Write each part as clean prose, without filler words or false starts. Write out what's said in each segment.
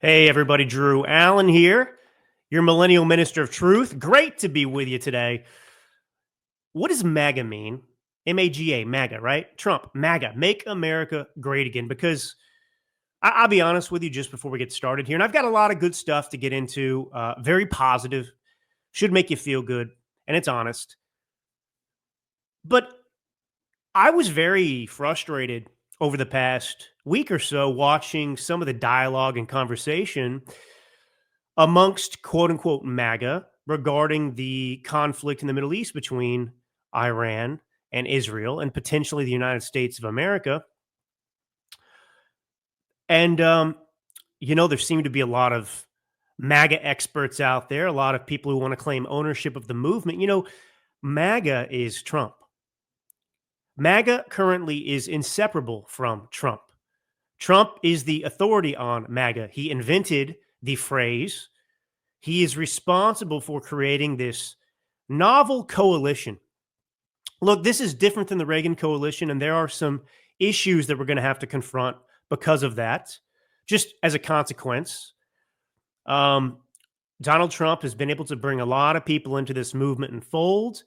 Hey, everybody, Drew Allen here, your millennial minister of truth. Great to be with you today. What does MAGA mean? MAGA, MAGA, right? Trump, MAGA, make America great again. Because I'll be honest with you just before we get started here, and I've got a lot of good stuff to get into, very positive, should make you feel good, and it's honest. But I was very frustrated over the past week or so watching some of the dialogue and conversation amongst quote unquote MAGA regarding the conflict in the Middle East between Iran and Israel and potentially the United States of America. And, there seem to be a lot of MAGA experts out there, a lot of people who want to claim ownership of the movement. MAGA is Trump. MAGA currently is inseparable from Trump. Trump is the authority on MAGA. He invented the phrase. He is responsible for creating this novel coalition. Look, this is different than the Reagan coalition, and there are some issues that we're going to have to confront because of that, just as a consequence. Donald Trump has been able to bring a lot of people into this movement and fold.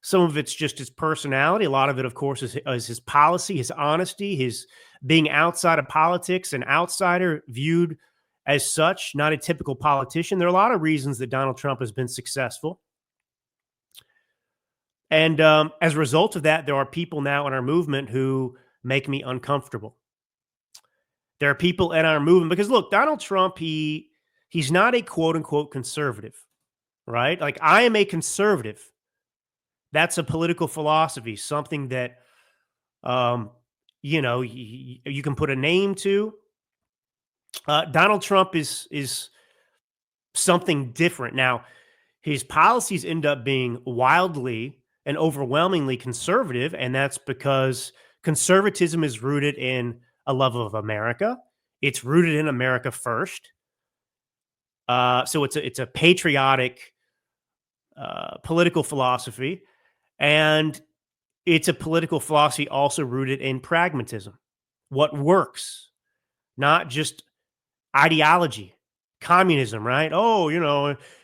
Some of it's just his personality. A lot of it, of course, is his policy, his honesty, his being outside of politics, an outsider viewed as such, not a typical politician. There are a lot of reasons that Donald Trump has been successful. And as a result of that, there are people now in our movement who make me uncomfortable. There are people in our movement because, look, Donald Trump, he's not a quote unquote conservative, right? Like, I am a conservative. That's a political philosophy, something that, you can put a name to. Donald Trump is something different. Now, his policies end up being wildly and overwhelmingly conservative, and that's because conservatism is rooted in a love of America. It's rooted in America first. So it's a patriotic political philosophy, and it's a political philosophy also rooted in pragmatism. What works, not just ideology, communism, right? Oh,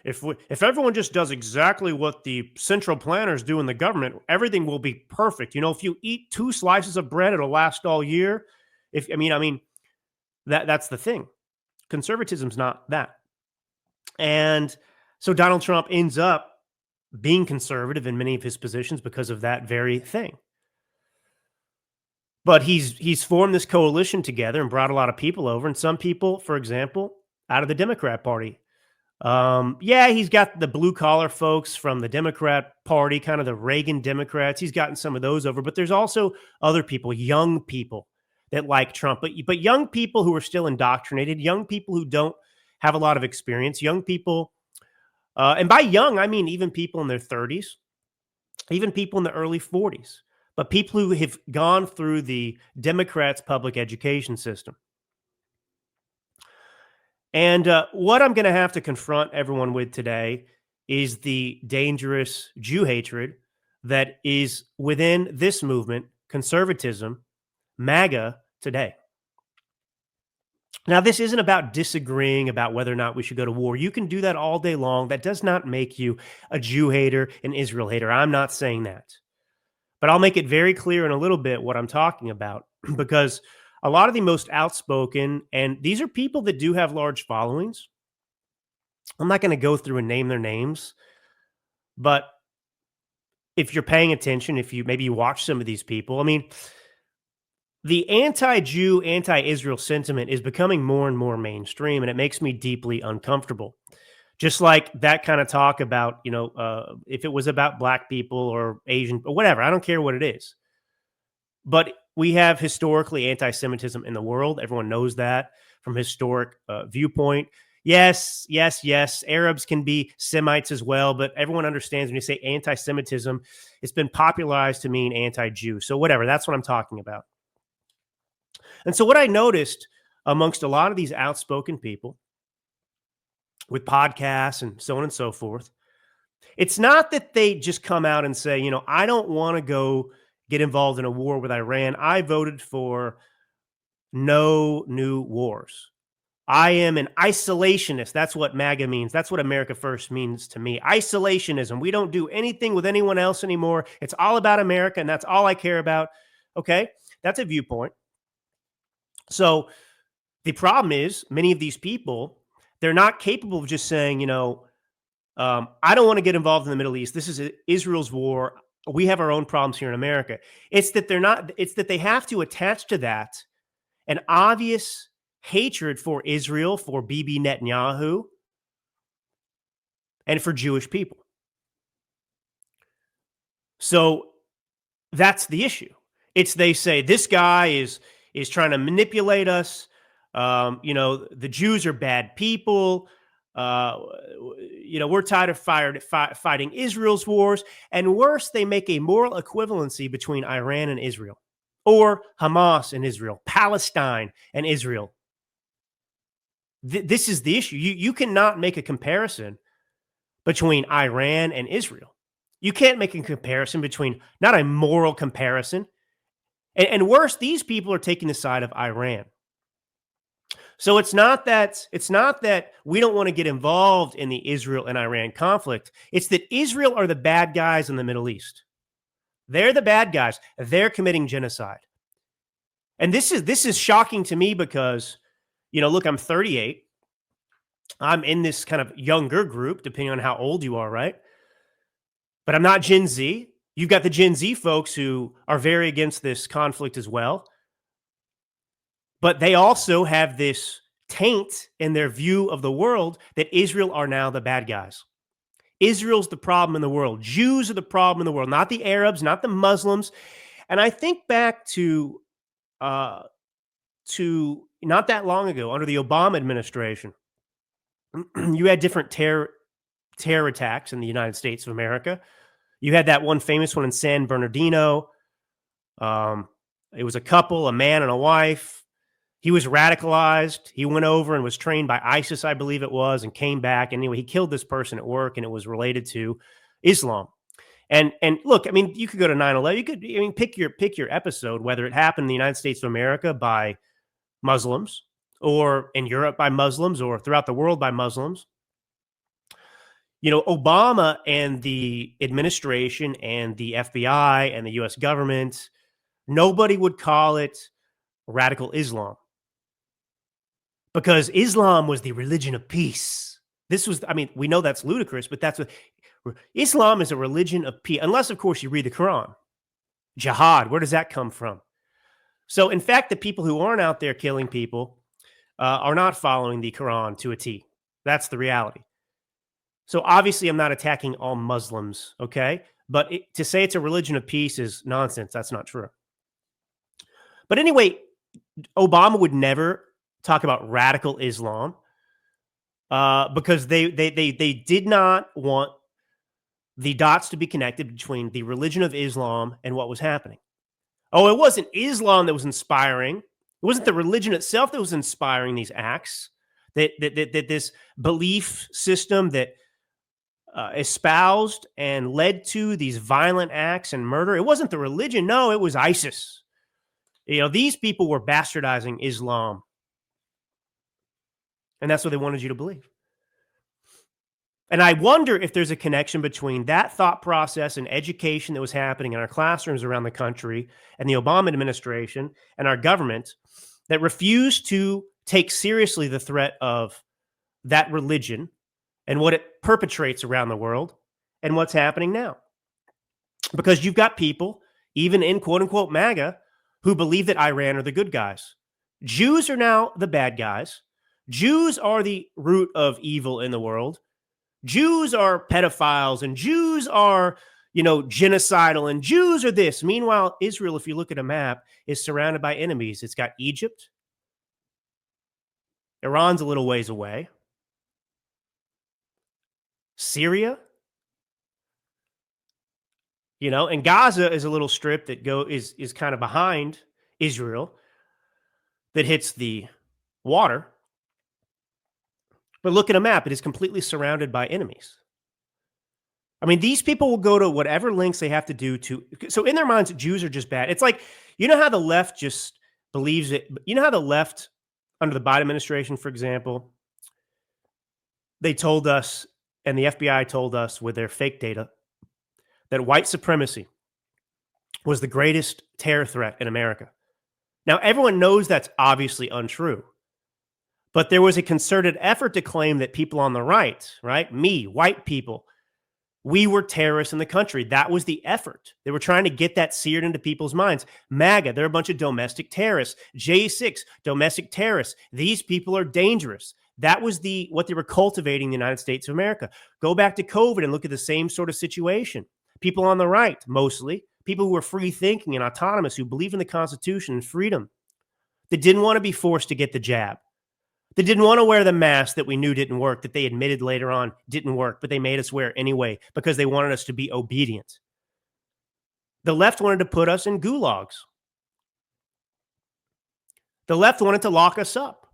if everyone just does exactly what the central planners do in the government, everything will be perfect. If you eat 2 slices of bread, it'll last all year. If I mean that's the thing. Conservatism's not that. And so Donald Trump ends up being conservative in many of his positions because of that very thing. But he's formed this coalition together and brought a lot of people over, and some people, for example, out of the Democrat Party. Yeah, he's got the blue collar folks from the Democrat Party, kind of the Reagan Democrats. He's gotten some of those over, but there's also other people, young people that like Trump, but young people who are still indoctrinated, young people who don't have a lot of experience, young people, and by young I mean even people in their 30s, even people in the early 40s, but people who have gone through the Democrats' public education system. And what I'm going to have to confront everyone with today is the dangerous Jew hatred that is within this movement, conservatism, MAGA, today. Now, this isn't about disagreeing about whether or not we should go to war. You can do that all day long. That does not make you a Jew hater, an Israel hater. I'm not saying that. But I'll make it very clear in a little bit what I'm talking about, because a lot of the most outspoken, and these are people that do have large followings. I'm not going to go through and name their names, but if you're paying attention, if you maybe you watch some of these people, I mean, the anti-Jew, anti-Israel sentiment is becoming more and more mainstream, and it makes me deeply uncomfortable. Just like that kind of talk about, if it was about black people or Asian or whatever, I don't care what it is. But we have historically anti-Semitism in the world. Everyone knows that from historic viewpoint. Yes, yes, yes. Arabs can be Semites as well, but everyone understands when you say anti-Semitism, it's been popularized to mean anti-Jew. So whatever, that's what I'm talking about. And so what I noticed amongst a lot of these outspoken people with podcasts and so on and so forth, it's not that they just come out and say, I don't want to go get involved in a war with Iran. I voted for no new wars. I am an isolationist. That's what MAGA means. That's what America First means to me. Isolationism. We don't do anything with anyone else anymore. It's all about America, and that's all I care about. Okay, that's a viewpoint. So the problem is many of these people, they're not capable of just saying, I don't want to get involved in the Middle East. This is Israel's war. We have our own problems here in America. It's that they're not, it's that they have to attach to that an obvious hatred for Israel, for Bibi Netanyahu, and for Jewish people. So that's the issue. It's they say this guy is trying to manipulate us. The Jews are bad people. We're tired of fighting Israel's wars. And worse, they make a moral equivalency between Iran and Israel, or Hamas and Israel, Palestine and Israel. This is the issue. You cannot make a comparison between Iran and Israel. You can't make a comparison between, not a moral comparison. And worse, these people are taking the side of Iran. So it's not that we don't want to get involved in the Israel and Iran conflict. It's that Israel are the bad guys in the Middle East. They're the bad guys. They're committing genocide. And this is shocking to me because, look, I'm 38. I'm in this kind of younger group, depending on how old you are, right? But I'm not Gen Z. You've got the Gen Z folks who are very against this conflict as well. But they also have this taint in their view of the world that Israel are now the bad guys. Israel's the problem in the world. Jews are the problem in the world, not the Arabs, not the Muslims. And I think back to not that long ago, under the Obama administration, you had different terror attacks in the United States of America. You had that one famous one in San Bernardino. It was a couple, a man and a wife. He was radicalized. He went over and was trained by ISIS, I believe it was, and came back. And anyway, he killed this person at work, and it was related to Islam. And look, I mean, you could go to 9/11. You could, pick your episode, whether it happened in the United States of America by Muslims, or in Europe by Muslims, or throughout the world by Muslims. Obama and the administration and the FBI and the U.S. government, nobody would call it radical Islam, because Islam was the religion of peace. We know that's ludicrous, but that's what Islam is, a religion of peace. Unless, of course, you read the Quran. Jihad, where does that come from? So, in fact, the people who aren't out there killing people are not following the Quran to a T. That's the reality. So, obviously, I'm not attacking all Muslims, okay? But to say it's a religion of peace is nonsense. That's not true. But anyway, Obama would never talk about radical Islam because they did not want the dots to be connected between the religion of Islam and what was happening. Oh, it wasn't Islam that was inspiring. It wasn't the religion itself that was inspiring these acts, that this belief system that espoused and led to these violent acts and murder. It wasn't the religion. No, it was ISIS. These people were bastardizing Islam. And that's what they wanted you to believe. And I wonder if there's a connection between that thought process and education that was happening in our classrooms around the country and the Obama administration and our government that refused to take seriously the threat of that religion and what it perpetrates around the world and what's happening now. Because you've got people, even in quote unquote MAGA, who believe that Iran are the good guys. Jews are now the bad guys. Jews are the root of evil in the world. Jews are pedophiles, and Jews are, genocidal, and Jews are this. Meanwhile, Israel, if you look at a map, is surrounded by enemies. It's got Egypt. Iran's a little ways away. Syria. And Gaza is a little strip that is kind of behind Israel that hits the water. But look at a map. It is completely surrounded by enemies. I mean, these people will go to whatever lengths they have to do to. So in their minds, Jews are just bad. It's like, how the left just believes it. How the left under the Biden administration, for example, they told us, and the FBI told us with their fake data, that white supremacy was the greatest terror threat in America. Now, everyone knows that's obviously untrue, but there was a concerted effort to claim that people on the right, me, white people, we were terrorists in the country. That was the effort. They were trying to get that seared into people's minds. MAGA, they're a bunch of domestic terrorists. J6, domestic terrorists. These people are dangerous. That was what they were cultivating in the United States of America. Go back to COVID and look at the same sort of situation. People on the right, mostly, people who were free thinking and autonomous, who believed in the Constitution and freedom, that didn't want to be forced to get the jab. They didn't want to wear the mask that we knew didn't work, that they admitted later on didn't work, but they made us wear anyway because they wanted us to be obedient. The left wanted to put us in gulags. The left wanted to lock us up.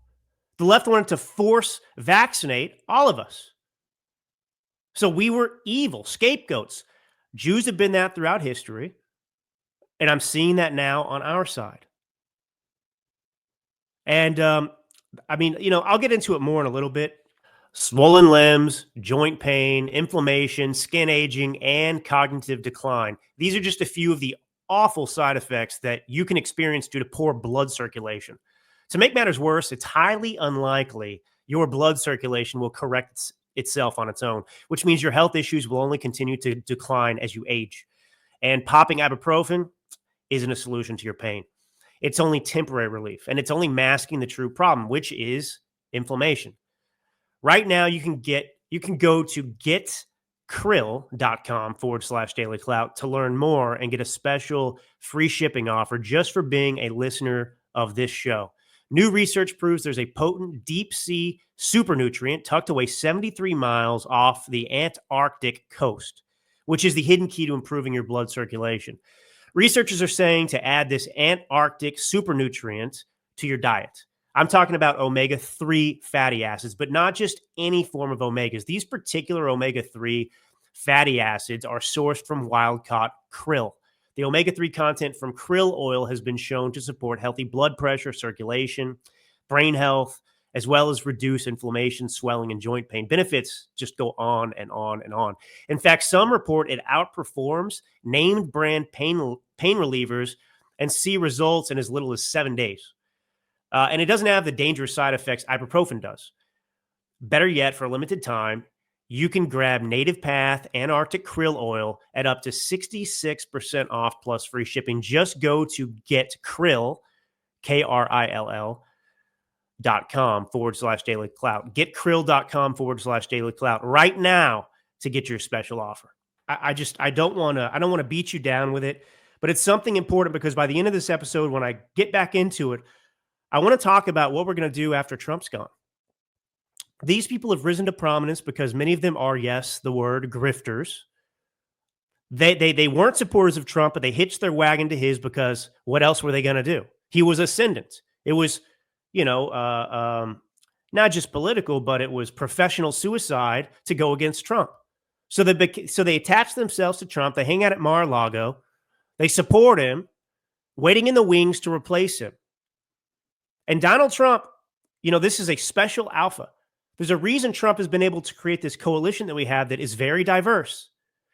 The left wanted to force vaccinate all of us. So we were evil scapegoats. Jews have been that throughout history, and I'm seeing that now on our side. And I mean, I'll get into it more in a little bit. Swollen limbs, joint pain, inflammation, skin aging, and cognitive decline. These are just a few of the awful side effects that you can experience due to poor blood circulation. To make matters worse, it's highly unlikely your blood circulation will correct itself on its own, which means your health issues will only continue to decline as you age. And popping ibuprofen isn't a solution to your pain. It's only temporary relief, and it's only masking the true problem, which is inflammation. Right now, you can go to getkrill.com/dailyclout to learn more and get a special free shipping offer just for being a listener of this show. New research proves there's a potent deep sea super nutrient tucked away 73 miles off the Antarctic coast, which is the hidden key to improving your blood circulation. Researchers are saying to add this Antarctic super nutrient to your diet. I'm talking about omega-3 fatty acids, but not just any form of omegas. These particular omega-3 fatty acids are sourced from wild-caught krill. The omega-3 content from krill oil has been shown to support healthy blood pressure, circulation, brain health, as well as reduce inflammation, swelling, and joint pain. Benefits just go on and on and on. In fact, some report it outperforms named brand pain relievers and see results in as little as 7 days. And it doesn't have the dangerous side effects ibuprofen does. Better yet, for a limited time, you can grab Native Path Antarctic krill oil at up to 66% off plus free shipping. Just go to getkrill, KRILL.com/dailyclout. Getkrill.com/dailyclout right now to get your special offer. I don't want to beat you down with it, but it's something important because by the end of this episode, when I get back into it, I want to talk about what we're going to do after Trump's gone. These people have risen to prominence because many of them are, yes, the word grifters. They weren't supporters of Trump, but they hitched their wagon to his because what else were they going to do? He was ascendant. It was, not just political, but it was professional suicide to go against Trump. So they attach themselves to Trump. They hang out at Mar-a-Lago. They support him, waiting in the wings to replace him. And Donald Trump, this is a special alpha. There's a reason Trump has been able to create this coalition that we have that is very diverse.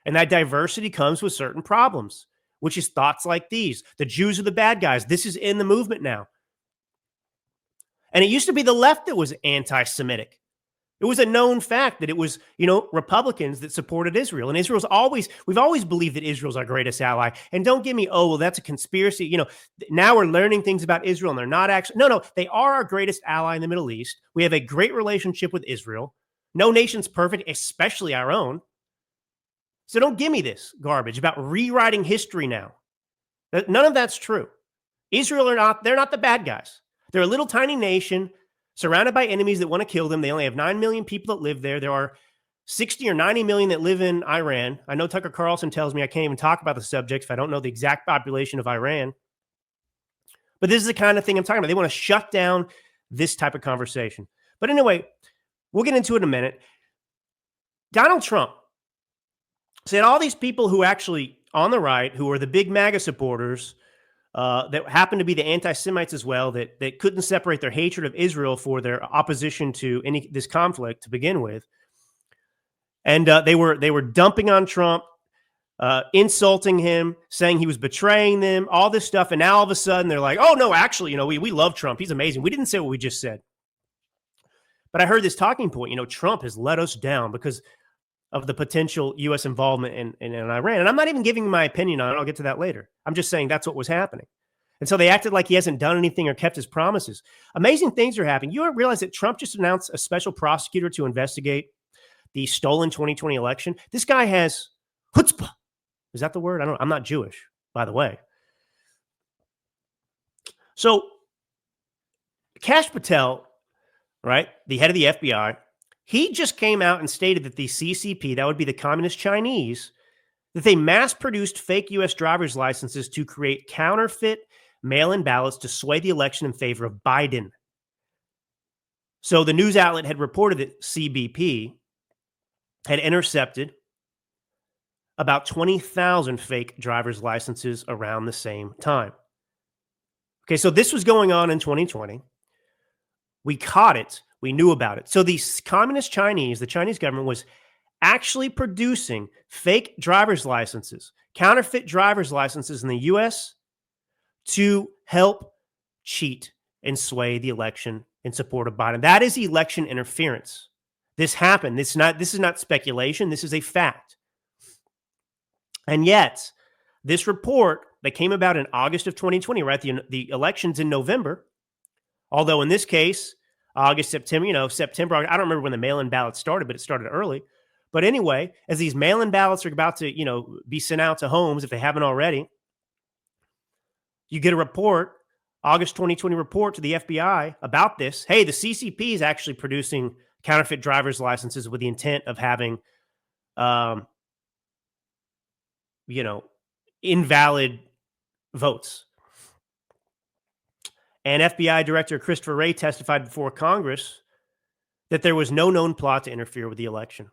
And that diversity comes with certain problems, which is thoughts like these. The Jews are the bad guys. This is in the movement now. And it used to be the left that was anti-Semitic. It was a known fact that it was, Republicans that supported Israel. And we've always believed that Israel's our greatest ally. And don't give me, that's a conspiracy. Now we're learning things about Israel and they're not actually. No, they are our greatest ally in the Middle East. We have a great relationship with Israel. No nation's perfect, especially our own. So don't give me this garbage about rewriting history now. None of that's true. Israel they're not the bad guys. They're a little tiny nation surrounded by enemies that want to kill them. They only have 9 million people that live there. There are 60 or 90 million that live in Iran. I know Tucker Carlson tells me I can't even talk about the subject if I don't know the exact population of Iran. But this is the kind of thing I'm talking about. They want to shut down this type of conversation. But anyway, we'll get into it in a minute. Donald Trump said all these people who actually on the right, who are the big MAGA supporters, that happened to be the anti-Semites as well, that couldn't separate their hatred of Israel for their opposition to this conflict to begin with, and they were dumping on Trump, insulting him, saying he was betraying them, all this stuff, and now all of a sudden they're like, "Oh no, actually, we love Trump. He's amazing. We didn't say what we just said." But I heard this talking point. Trump has let us down because of the potential U.S. involvement in Iran. And I'm not even giving my opinion on it. I'll get to that later. I'm just saying that's what was happening. And so they acted like he hasn't done anything or kept his promises. Amazing things are happening. You don't realize that Trump just announced a special prosecutor to investigate the stolen 2020 election. This guy has chutzpah. Is that the word? I'm not Jewish, by the way. So Kash Patel, right, the head of the FBI, he just came out and stated that the CCP, that would be the Communist Chinese, that they mass-produced fake U.S. driver's licenses to create counterfeit mail-in ballots to sway the election in favor of Biden. So the news outlet had reported that CBP had intercepted about 20,000 fake driver's licenses around the same time. Okay, so this was going on in 2020. We caught it. We knew about it. So the Communist Chinese, the Chinese government, was actually producing fake driver's licenses, counterfeit driver's licenses in the U.S. to help cheat and sway the election in support of Biden. That is election interference. This happened. This is not speculation. This is a fact. And yet, this report that came about in August of 2020, right? The election's in November. Although in this case, August, September, September, I don't remember when the mail-in ballots started, but it started early. But anyway, as these mail-in ballots are about to, be sent out to homes, if they haven't already, you get a report, August 2020 report to the FBI about this. Hey, the CCP is actually producing counterfeit driver's licenses with the intent of having, invalid votes. And FBI Director Christopher Wray testified before Congress that there was no known plot to interfere with the election.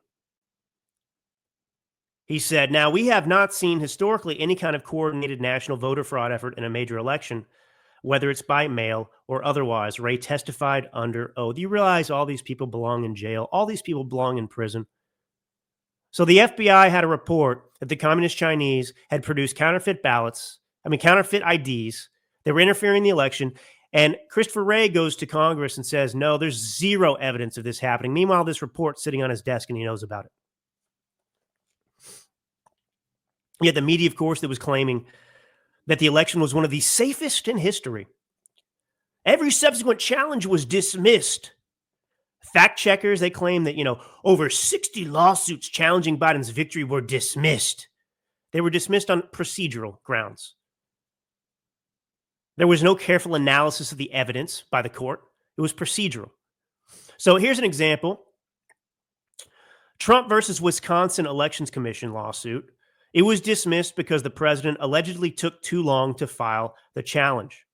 He said, "Now, we have not seen historically any kind of coordinated national voter fraud effort in a major election, whether it's by mail or otherwise." Wray testified under oath. You realize all these people belong in jail. All these people belong in prison. So the FBI had a report that the Communist Chinese had produced counterfeit IDs. They were interfering in the election. And Christopher Wray goes to Congress and says, no, there's zero evidence of this happening. Meanwhile, this report's sitting on his desk and he knows about it. Yet the media, of course, that was claiming that the election was one of the safest in history. Every subsequent challenge was dismissed. Fact checkers, they claim that, over 60 lawsuits challenging Biden's victory were dismissed. They were dismissed on procedural grounds. There was no careful analysis of the evidence by the court. It was procedural. So here's an example. Trump versus Wisconsin Elections Commission lawsuit. It was dismissed because the president allegedly took too long to file the challenge.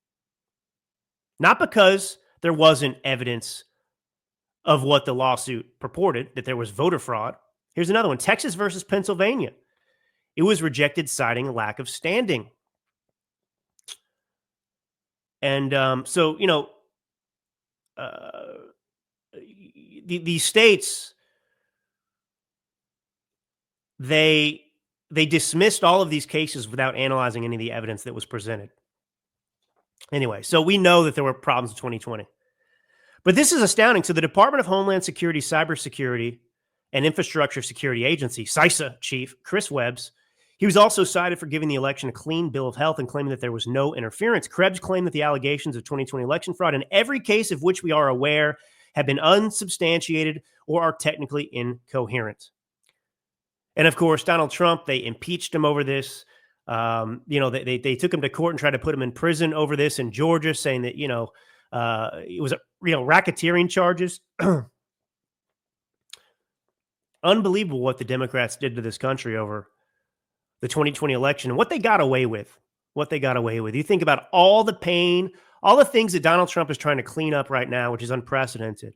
Not because there wasn't evidence of what the lawsuit purported, that there was voter fraud. Here's another one. Texas versus Pennsylvania. It was rejected, citing a lack of standing. And these states, they dismissed all of these cases without analyzing any of the evidence that was presented. Anyway, so we know that there were problems in 2020. But this is astounding. So the Department of Homeland Security, Cybersecurity, and Infrastructure Security Agency, CISA chief, Chris Webbs, he was also cited for giving the election a clean bill of health and claiming that there was no interference. Krebs claimed that the allegations of 2020 election fraud in every case of which we are aware have been unsubstantiated or are technically incoherent. And of course, Donald Trump, they impeached him over this. They took him to court and tried to put him in prison over this in Georgia, saying that, it was, racketeering charges. Unbelievable what the Democrats did to this country over the 2020 election and what they got away with. You think about all the pain, all the things that Donald Trump is trying to clean up right now, which is unprecedented.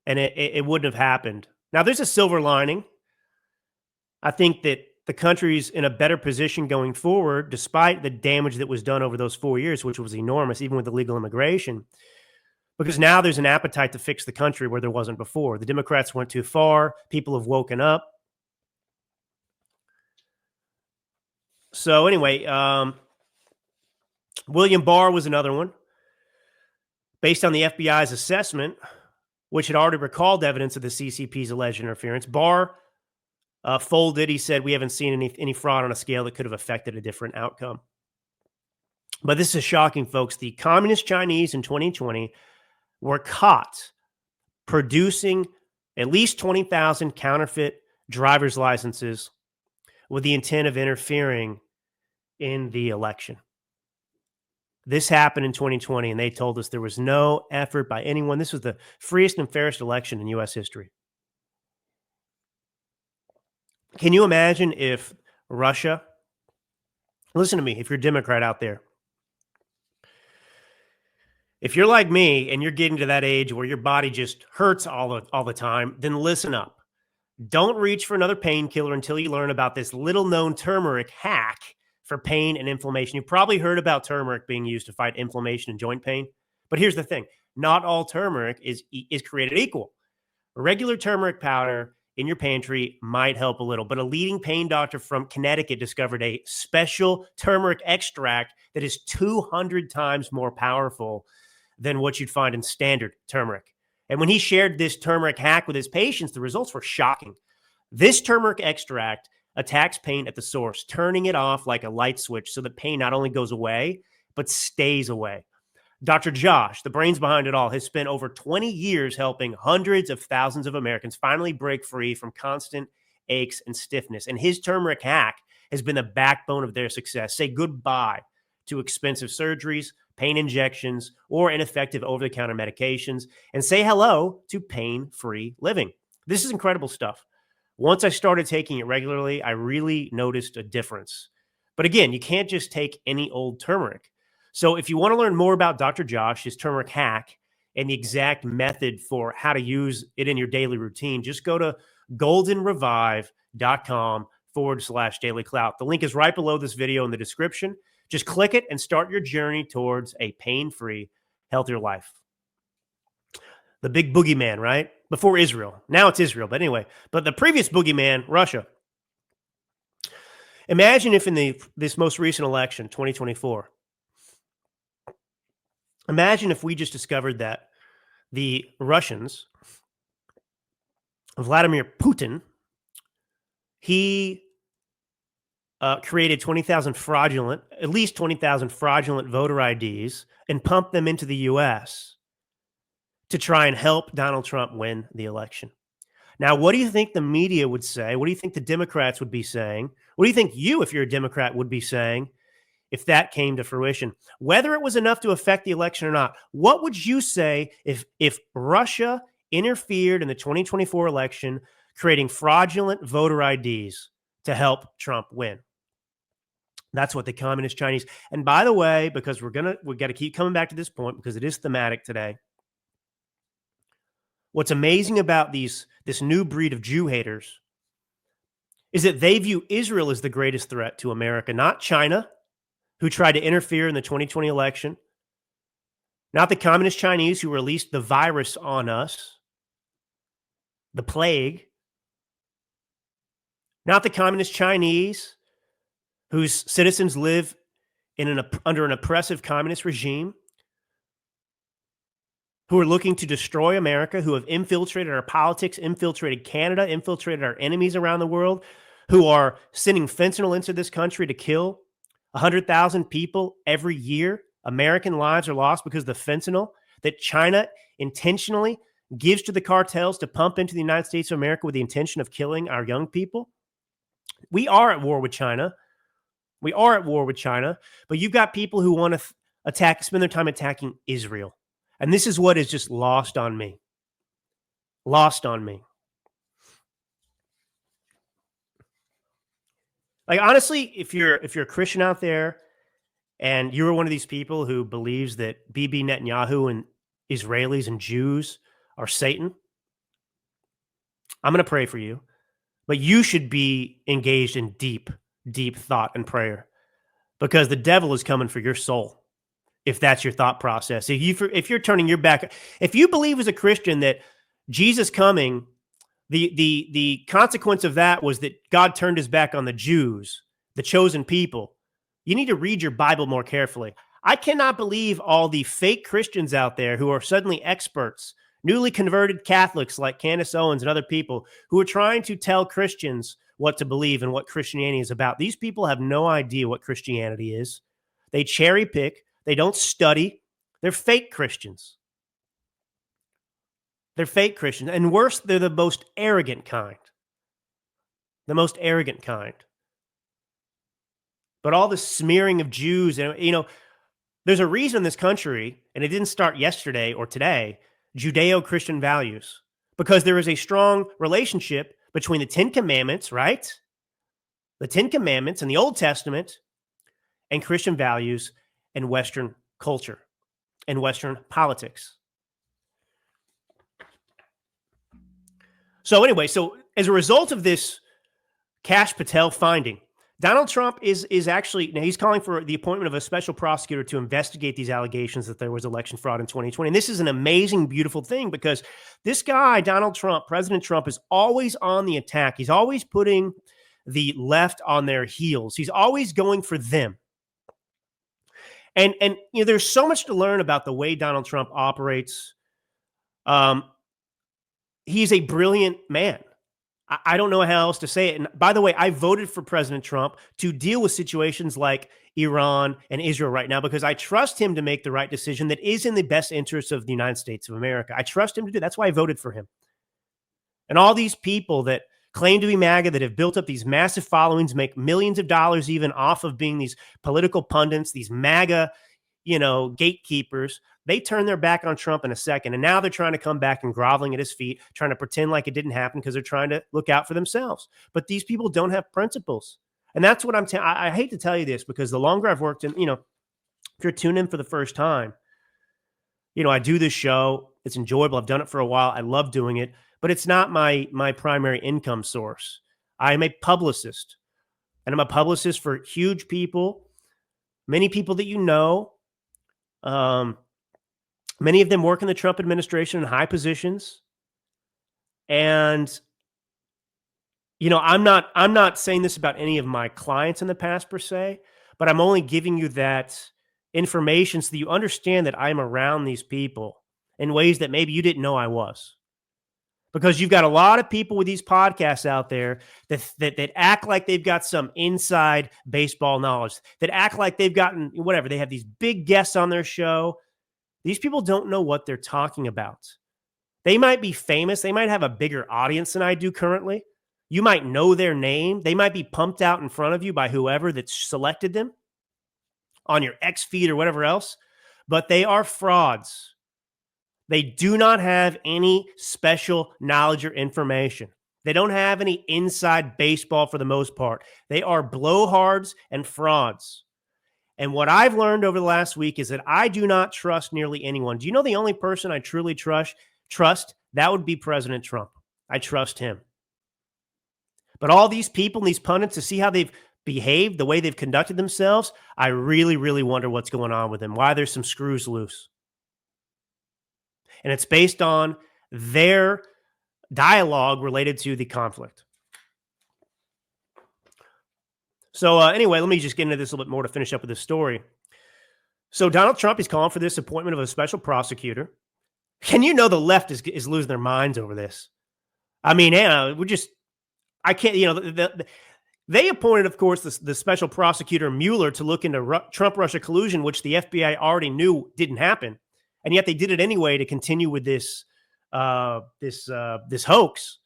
And it wouldn't have happened. Now, there's a silver lining. I think that the country's in a better position going forward, despite the damage that was done over those 4 years, which was enormous, even with illegal immigration, because now there's an appetite to fix the country where there wasn't before. The Democrats went too far. People have woken up. So anyway, William Barr was another one. Based on the FBI's assessment, which had already recalled evidence of the CCP's alleged interference, Barr folded. He said, we haven't seen any fraud on a scale that could have affected a different outcome. But this is shocking, folks. The communist Chinese in 2020 were caught producing at least 20,000 counterfeit driver's licenses with the intent of interfering in the election. This happened in 2020, and they told us there was no effort by anyone. This was the freest and fairest election in U.S. history. Can you imagine if Russia, listen to me, if you're a Democrat out there, if you're like me and you're getting to that age where your body just hurts all the time, then listen up. Don't reach for another painkiller until you learn about this little-known turmeric hack for pain and inflammation. You've probably heard about turmeric being used to fight inflammation and joint pain. But here's the thing. Not all turmeric is created equal. Regular turmeric powder in your pantry might help a little, but a leading pain doctor from Connecticut discovered a special turmeric extract that is 200 times more powerful than what you'd find in standard turmeric. And when he shared this turmeric hack with his patients, the results were shocking. This turmeric extract attacks pain at the source, turning it off like a light switch so that pain not only goes away, but stays away. Dr. Josh, the brains behind it all, has spent over 20 years helping hundreds of thousands of Americans finally break free from constant aches and stiffness. And his turmeric hack has been the backbone of their success. Say goodbye to expensive surgeries, pain injections, or ineffective over-the-counter medications, and say hello to pain-free living. This is incredible stuff. Once I started taking it regularly, I really noticed a difference. But again, you can't just take any old turmeric. So if you want to learn more about Dr. Josh, his turmeric hack, and the exact method for how to use it in your daily routine, just go to goldenrevive.com/dailyclout. The link is right below this video in the description. Just click it and start your journey towards a pain-free, healthier life. The big boogeyman, right? Before Israel. Now it's Israel, but anyway. But the previous boogeyman, Russia. Imagine if in this most recent election, 2024, imagine if we just discovered that the Russians, Vladimir Putin, he created 20,000 fraudulent, at least 20,000 fraudulent voter IDs and pumped them into the U.S. to try and help Donald Trump win the election. Now, what do you think the media would say? What do you think the Democrats would be saying? What do you think you, if you're a Democrat, would be saying if that came to fruition? Whether it was enough to affect the election or not, what would you say if Russia interfered in the 2024 election, creating fraudulent voter IDs to help Trump win? That's what the communist Chinese. And by the way, because we got to keep coming back to this point because it is thematic today. What's amazing about this new breed of Jew haters is that they view Israel as the greatest threat to America, not China, who tried to interfere in the 2020 election, not the communist Chinese who released the virus on us, the plague, not the communist Chinese whose citizens live under an oppressive communist regime, who are looking to destroy America, who have infiltrated our politics, infiltrated Canada, infiltrated our enemies around the world, who are sending fentanyl into this country to kill 100,000 people every year. American lives are lost because of the fentanyl that China intentionally gives to the cartels to pump into the United States of America with the intention of killing our young people. We are at war with China. We are at war with China, but you've got people who want to spend their time attacking Israel. And this is what is just lost on me. Lost on me. Like, honestly, if you're a Christian out there and you're one of these people who believes that Bibi Netanyahu and Israelis and Jews are Satan, I'm going to pray for you. But you should be engaged in deep, deep thought and prayer, because the devil is coming for your soul. If that's your thought process, if you're turning your back, if you believe as a Christian that Jesus coming, the consequence of that was that God turned his back on the Jews, the chosen people, you need to read your Bible more carefully. I cannot believe all the fake Christians out there who are suddenly experts, newly converted Catholics like Candace Owens and other people who are trying to tell Christians what to believe and what Christianity is about. These people have no idea what Christianity is. They cherry pick. They don't study. They're fake Christians. They're fake Christians. And worse, they're the most arrogant kind. The most arrogant kind. But all this smearing of Jews, and there's a reason in this country, and it didn't start yesterday or today, Judeo-Christian values, because there is a strong relationship between the Ten Commandments, right? The Ten Commandments in the Old Testament and Christian values and Western culture and Western politics. So anyway, as a result of this Kash Patel finding, Donald Trump is actually, now he's calling for the appointment of a special prosecutor to investigate these allegations that there was election fraud in 2020. And this is an amazing, beautiful thing, because this guy, Donald Trump, President Trump, is always on the attack. He's always putting the left on their heels. He's always going for them. And there's so much to learn about the way Donald Trump operates. He's a brilliant man. I don't know how else to say it. And by the way, I voted for President Trump to deal with situations like Iran and Israel right now, because I trust him to make the right decision that is in the best interest of the United States of America. I trust him to do. That's why I voted for him. And all these people that claim to be MAGA, that have built up these massive followings, make millions of dollars even off of being these political pundits, these MAGA, gatekeepers, they turn their back on Trump in a second. And now they're trying to come back and groveling at his feet, trying to pretend like it didn't happen because they're trying to look out for themselves. But these people don't have principles. And that's what I hate to tell you this, because the longer I've worked in, if you're tuned in for the first time, I do this show. It's enjoyable. I've done it for a while. I love doing it, but it's not my primary income source. I'm a publicist, and I'm a publicist for huge people, many people that many of them work in the Trump administration in high positions. And, I'm not saying this about any of my clients in the past per se, but I'm only giving you that information so that you understand that I'm around these people in ways that maybe you didn't know I was. Because you've got a lot of people with these podcasts out there that act like they've got some inside baseball knowledge, that act like they've gotten whatever. They have these big guests on their show. These people don't know what they're talking about. They might be famous. They might have a bigger audience than I do currently. You might know their name. They might be pumped out in front of you by whoever that's selected them on your X feed or whatever else, but they are frauds. They do not have any special knowledge or information. They don't have any inside baseball for the most part. They are blowhards and frauds. And what I've learned over the last week is that I do not trust nearly anyone. Do you know the only person I truly trust? That would be President Trump. I trust him. But all these people and these pundits, to see how they've behaved, the way they've conducted themselves, I really, really wonder what's going on with them, why there's some screws loose. And it's based on their dialogue related to the conflict. So anyway, let me just get into this a little bit more to finish up with this story. So Donald Trump is calling for this appointment of a special prosecutor. And the left is losing their minds over this. I mean, I can't, they appointed, of course, the special prosecutor Mueller to look into Trump-Russia collusion, which the FBI already knew didn't happen. And yet they did it anyway to continue with this hoax.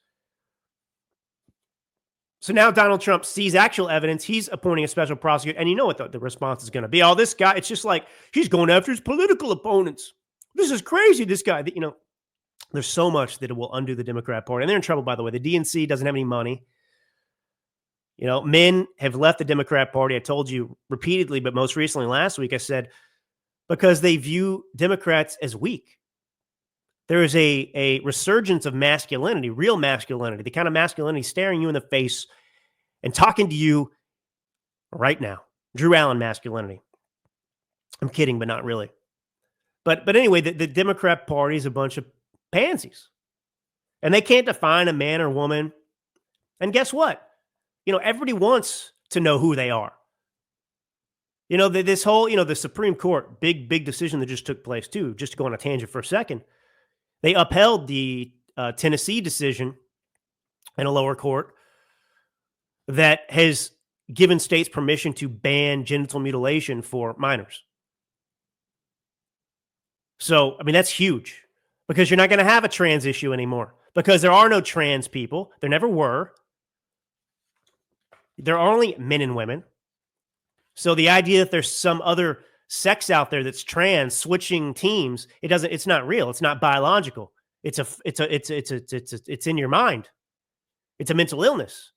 So now Donald Trump sees actual evidence. He's appointing a special prosecutor. And you know what the response is going to be? Oh, this guy, it's just like he's going after his political opponents. This is crazy, this guy. There's so much that it will undo the Democrat Party. And they're in trouble, by the way. The DNC doesn't have any money. Men have left the Democrat Party. I told you repeatedly, but most recently last week, I said, because they view Democrats as weak. There is a resurgence of masculinity, real masculinity, the kind of masculinity staring you in the face and talking to you right now. Drew Allen masculinity. I'm kidding, but not really. But anyway, the Democrat Party is a bunch of pansies. And they can't define a man or woman. And guess what? Everybody wants to know who they are. This whole, the Supreme Court, big decision that just took place too, just to go on a tangent for a second. They upheld the Tennessee decision in a lower court that has given states permission to ban genital mutilation for minors. So, that's huge because you're not going to have a trans issue anymore because there are no trans people. There never were. There are only men and women. So the idea that there's some other sex out there that's trans switching teams, it's not real. It's not biological. It's in your mind. It's a mental illness.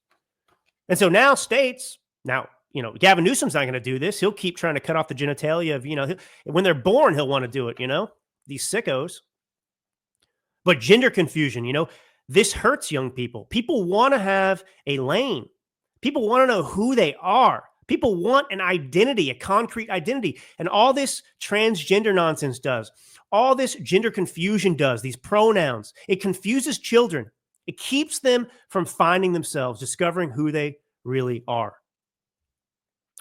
And so now states, Gavin Newsom's not going to do this. He'll keep trying to cut off the genitalia of, when they're born, he'll want to do it, these sickos. But gender confusion, this hurts young people. People want to have a lane. People want to know who they are. People want an identity, a concrete identity. And all this transgender nonsense does, all this gender confusion does, these pronouns, it confuses children. It keeps them from finding themselves, discovering who they really are.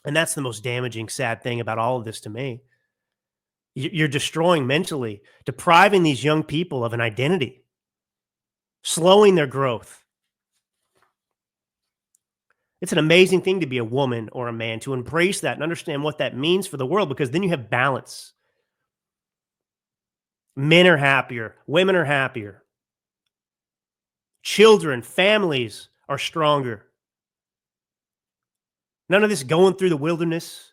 And that's the most damaging, sad thing about all of this to me. You're destroying mentally, depriving these young people of an identity, slowing their growth. It's an amazing thing to be a woman or a man, to embrace that and understand what that means for the world, because then you have balance. Men are happier. Women are happier. Children, families are stronger. None of this going through the wilderness.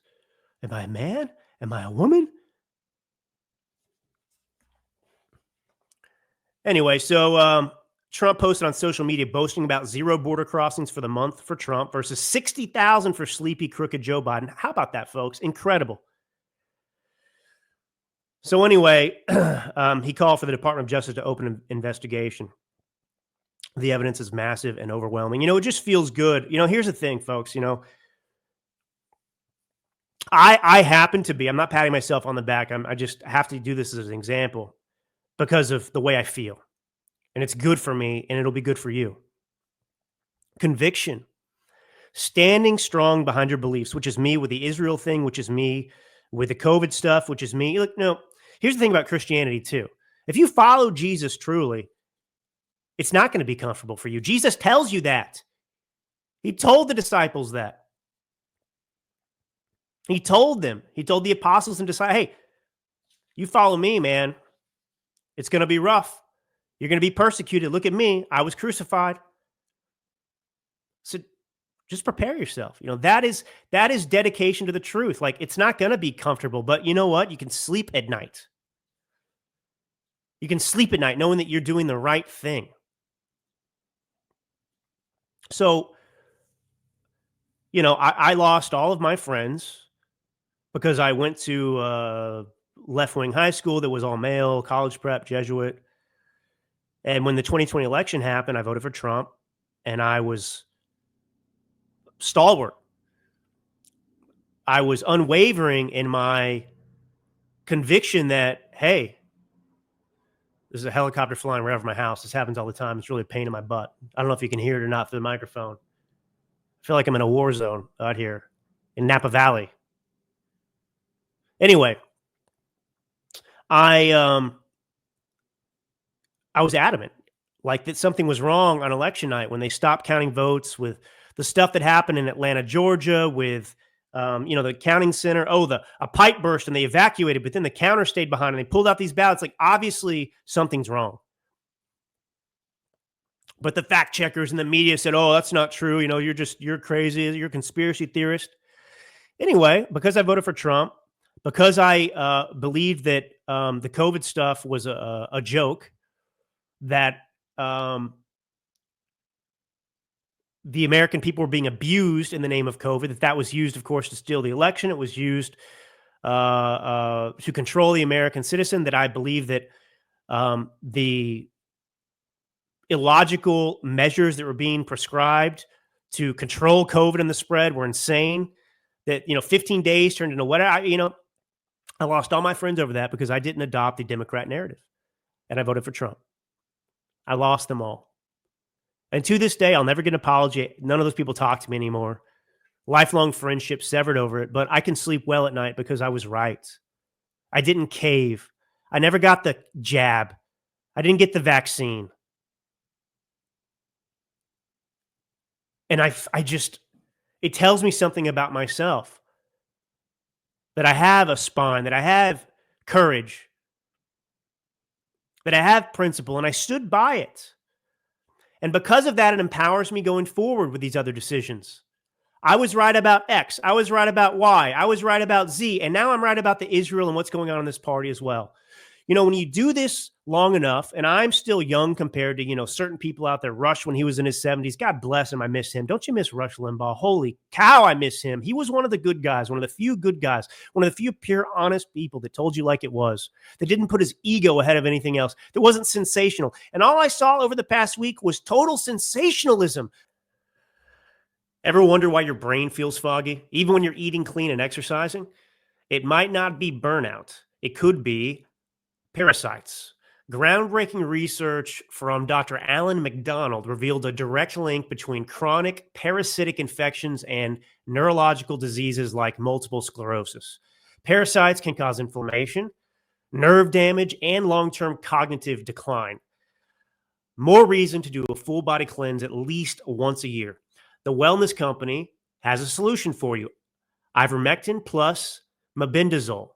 Am I a man? Am I a woman? Anyway, so Trump posted on social media boasting about 0 border crossings for the month for Trump versus 60,000 for sleepy, crooked Joe Biden. How about that, folks? Incredible. So anyway, he called for the Department of Justice to open an investigation. The evidence is massive and overwhelming. It just feels good. Here's the thing, folks. I happen to be, I'm not patting myself on the back. I just have to do this as an example because of the way I feel. And it's good for me, and it'll be good for you. Conviction. Standing strong behind your beliefs, which is me with the Israel thing, which is me with the COVID stuff, which is me. Look, here's the thing about Christianity, too. If you follow Jesus truly, it's not going to be comfortable for you. Jesus tells you that. He told the disciples that. He told them. He told the apostles and disciples, hey, you follow me, man. It's going to be rough. You're going to be persecuted. Look at me. I was crucified. So just prepare yourself. That is dedication to the truth. Like, it's not going to be comfortable, but you know what? You can sleep at night. You can sleep at night knowing that you're doing the right thing. So, I lost all of my friends because I went to left-wing high school that was all male, college prep, Jesuit. And when the 2020 election happened, I voted for Trump, and I was stalwart. I was unwavering in my conviction that, hey, there's a helicopter flying right over my house. This happens all the time. It's really a pain in my butt. I don't know if you can hear it or not through the microphone. I feel like I'm in a war zone out here in Napa Valley. Anyway, I was adamant, like that something was wrong on election night when they stopped counting votes, with the stuff that happened in Atlanta, Georgia, with the counting center. A pipe burst and they evacuated, but then the counter stayed behind and they pulled out these ballots. Like, obviously something's wrong. But the fact checkers and the media said, oh, that's not true. You're crazy. You're a conspiracy theorist. Anyway, because I voted for Trump, because I believed that the COVID stuff was a joke, that the American people were being abused in the name of COVID, that was used, of course, to steal the election. It was used to control the American citizen, that I believe that The illogical measures that were being prescribed to control COVID and the spread were insane. That, 15 days turned into what, I lost all my friends over that because I didn't adopt the Democrat narrative and I voted for Trump. I lost them all. And to this day, I'll never get an apology. None of those people talk to me anymore. Lifelong friendship severed over it, but I can sleep well at night because I was right. I didn't cave. I never got the jab. I didn't get the vaccine. And it tells me something about myself, that I have a spine, that I have courage, that I have principle, and I stood by it. And because of that, it empowers me going forward with these other decisions. I was right about X. I was right about Y. I was right about Z. And now I'm right about the Israel and what's going on in this party as well. When you do this long enough, and I'm still young compared to, certain people out there, Rush when he was in his 70s, God bless him, I miss him. Don't you miss Rush Limbaugh? Holy cow, I miss him. He was one of the good guys, one of the few good guys, one of the few pure, honest people that told you like it was, that didn't put his ego ahead of anything else, that wasn't sensational. And all I saw over the past week was total sensationalism. Ever wonder why your brain feels foggy, even when you're eating clean and exercising? It might not be burnout. It could be parasites. Groundbreaking research from Dr. Alan McDonald revealed a direct link between chronic parasitic infections and neurological diseases like multiple sclerosis. Parasites can cause inflammation, nerve damage, and long-term cognitive decline. More reason to do a full body cleanse at least once a year. The Wellness Company has a solution for you. Ivermectin plus mebendazole.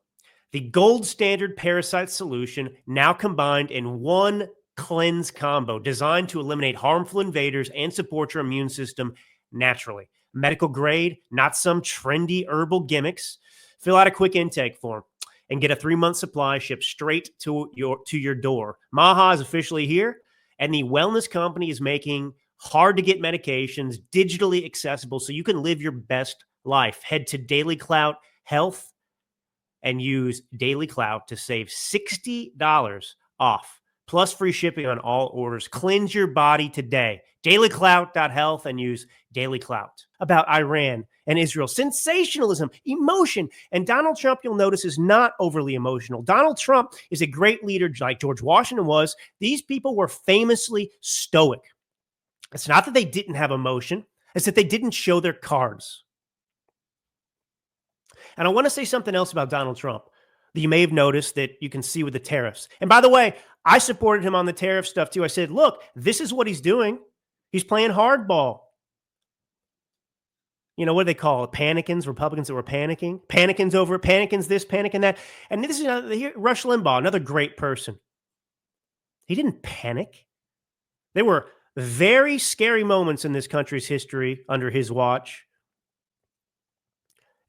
The gold standard parasite solution, now combined in one cleanse combo designed to eliminate harmful invaders and support your immune system naturally. Medical grade, not some trendy herbal gimmicks. Fill out a quick intake form and get a 3-month supply shipped straight to your door. MAHA is officially here, and the Wellness Company is making hard to get medications digitally accessible so you can live your best life. Head to Daily Clout Health and use Daily Clout to save $60 off, plus free shipping on all orders. Cleanse your body today. dailyclout.health and use Daily Clout. About Iran and Israel. Sensationalism, emotion. And Donald Trump, you'll notice, is not overly emotional. Donald Trump is a great leader like George Washington was. These people were famously stoic. It's not that they didn't have emotion. It's that they didn't show their cards. And I want to say something else about Donald Trump that you may have noticed that you can see with the tariffs. And by the way, I supported him on the tariff stuff too. I said, look, this is what he's doing. He's playing hardball. What do they call it? Panicking, Republicans that were panicking. Panicking over it, panicking this, panicking that. And this is Rush Limbaugh, another great person. He didn't panic. There were very scary moments in this country's history under his watch.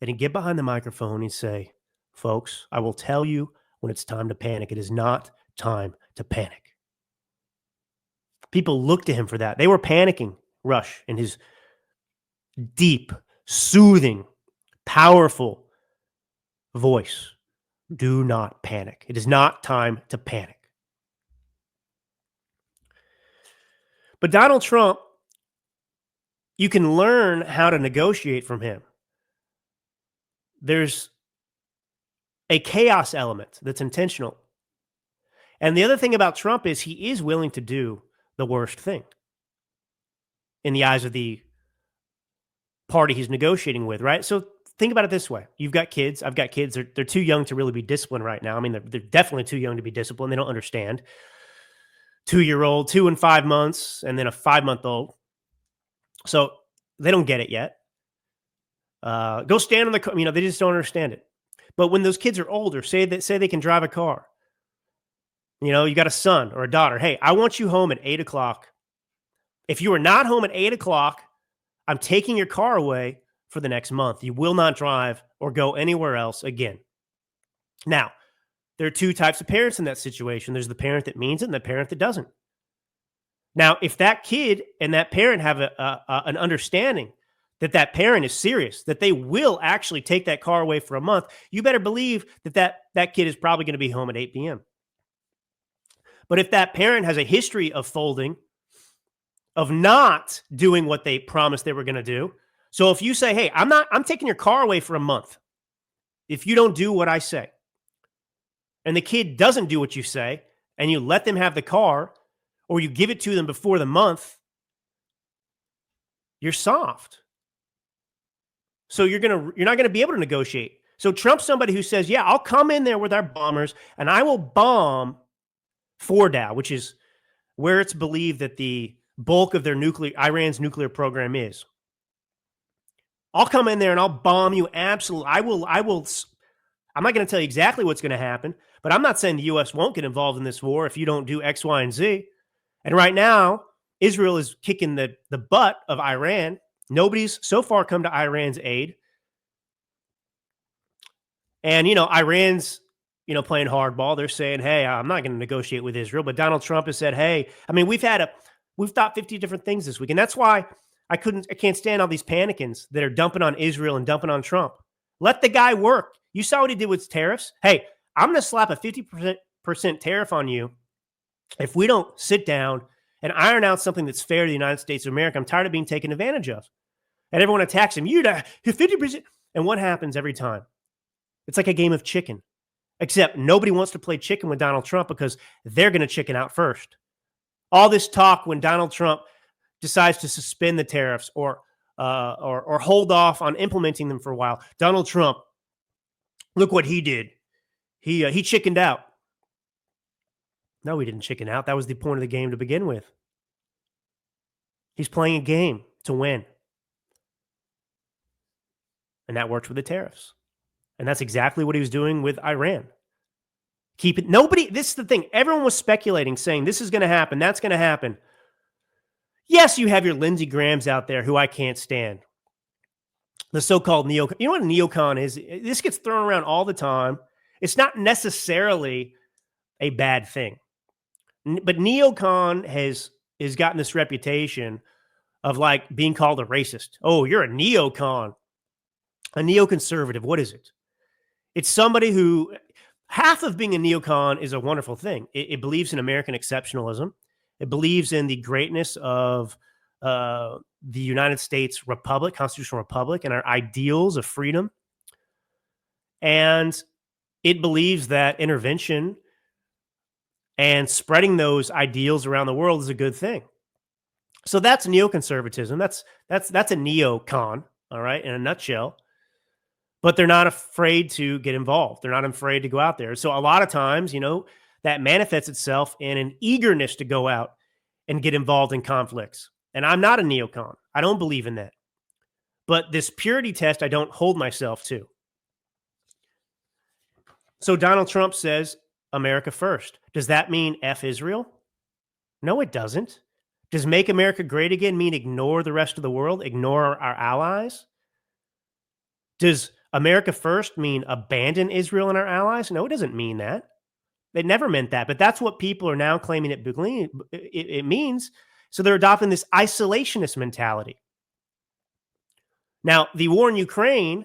And he'd get behind the microphone and say, folks, I will tell you when it's time to panic. It is not time to panic. People looked to him for that. They were panicking, Rush, in his deep, soothing, powerful voice. Do not panic. It is not time to panic. But Donald Trump, you can learn how to negotiate from him. There's a chaos element that's intentional. And the other thing about Trump is he is willing to do the worst thing in the eyes of the party he's negotiating with, right? So think about it this way. You've got kids. I've got kids. They're too young to really be disciplined right now. I mean, they're definitely too young to be disciplined. They don't understand. 2-year-old, 2 and 5 months, and then a 5-month-old. So they don't get it yet. Go stand on the, they just don't understand it. But when those kids are older, say they can drive a car. You got a son or a daughter. Hey, I want you home at 8 o'clock. If you are not home at 8 o'clock, I'm taking your car away for the next month. You will not drive or go anywhere else again. Now, there are 2 types of parents in that situation. There's the parent that means it and the parent that doesn't. Now, if that kid and that parent have an understanding that parent is serious, that they will actually take that car away for a month, you better believe that kid is probably going to be home at 8 p.m. But if that parent has a history of folding, of not doing what they promised they were going to do. So if you say, hey, I'm taking your car away for a month if you don't do what I say, and the kid doesn't do what you say, and you let them have the car, or you give it to them before the month, you're soft. So you're not going to be able to negotiate. So Trump's somebody who says, yeah, I'll come in there with our bombers and I will bomb Fordow, which is where it's believed that the bulk of Iran's nuclear program is. I'll come in there and I'll bomb you. Absolutely. I'm not going to tell you exactly what's going to happen, but I'm not saying the U.S. won't get involved in this war if you don't do X, Y, and Z. And right now, Israel is kicking the butt of Iran. Nobody's so far come to Iran's aid. And, Iran's, playing hardball. They're saying, hey, I'm not going to negotiate with Israel. But Donald Trump has said, hey, I mean, we've thought 50 different things this week. And that's why I can't stand all these panicans that are dumping on Israel and dumping on Trump. Let the guy work. You saw what he did with tariffs. Hey, I'm going to slap a 50% tariff on you if we don't sit down and iron out something that's fair to the United States of America. I'm tired of being taken advantage of. And everyone attacks him. You're 50%. And what happens every time? It's like a game of chicken, except nobody wants to play chicken with Donald Trump because they're going to chicken out first. All this talk when Donald Trump decides to suspend the tariffs or hold off on implementing them for a while. Donald Trump, look what he did. He chickened out. No, he didn't chicken out. That was the point of the game to begin with. He's playing a game to win. And that worked with the tariffs. And that's exactly what he was doing with Iran. This is the thing. Everyone was speculating, saying this is going to happen, that's going to happen. Yes, you have your Lindsey Grahams out there who I can't stand. The so-called neocon. You know what a neocon is? This gets thrown around all the time. It's not necessarily a bad thing. But neocon has gotten this reputation of like being called a racist. Oh, you're a neocon. A neoconservative. What is it? It's somebody who, half of being a neocon is a wonderful thing. It believes in American exceptionalism. It believes in the greatness of the United States Republic, constitutional republic, and our ideals of freedom. And it believes that intervention and spreading those ideals around the world is a good thing. So that's neoconservatism. That's a neocon, all right, in a nutshell. But they're not afraid to get involved. They're not afraid to go out there. So a lot of times, that manifests itself in an eagerness to go out and get involved in conflicts. And I'm not a neocon. I don't believe in that. But this purity test, I don't hold myself to. So Donald Trump says, America first. Does that mean F Israel? No, it doesn't. Does make America great again mean ignore the rest of the world, ignore our allies? Does America first mean abandon Israel and our allies? No, it doesn't mean that. It never meant that, but that's what people are now claiming it means. So they're adopting this isolationist mentality. Now, the war in Ukraine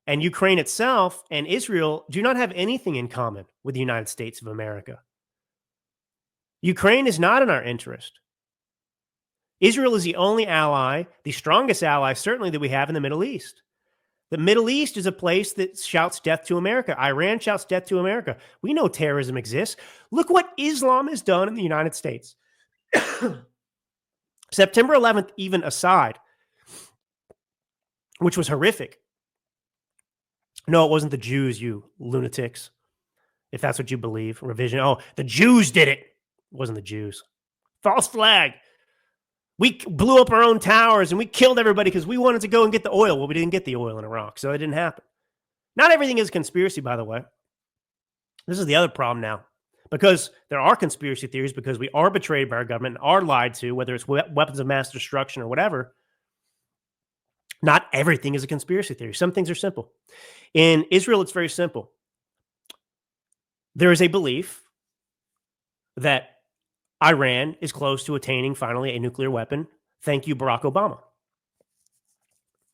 and Ukraine itself and Israel do not have anything in common with the United States of America. Ukraine is not in our interest. Israel is the only ally, the strongest ally, certainly, that we have in the Middle East. The Middle East is a place that shouts death to America. Iran shouts death to America. We know terrorism exists. Look what Islam has done in the United States. September 11th, even aside, which was horrific. No, it wasn't the Jews, you lunatics. If that's what you believe. Revision. Oh, the Jews did it. It wasn't the Jews. False flag. We blew up our own towers and we killed everybody because we wanted to go and get the oil. Well, we didn't get the oil in Iraq, so it didn't happen. Not everything is conspiracy, by the way. This is the other problem now. Because there are conspiracy theories, because we are betrayed by our government and are lied to, whether it's weapons of mass destruction or whatever. Not everything is a conspiracy theory. Some things are simple. In Israel, it's very simple. There is a belief that Iran is close to attaining finally a nuclear weapon. Thank you, Barack Obama.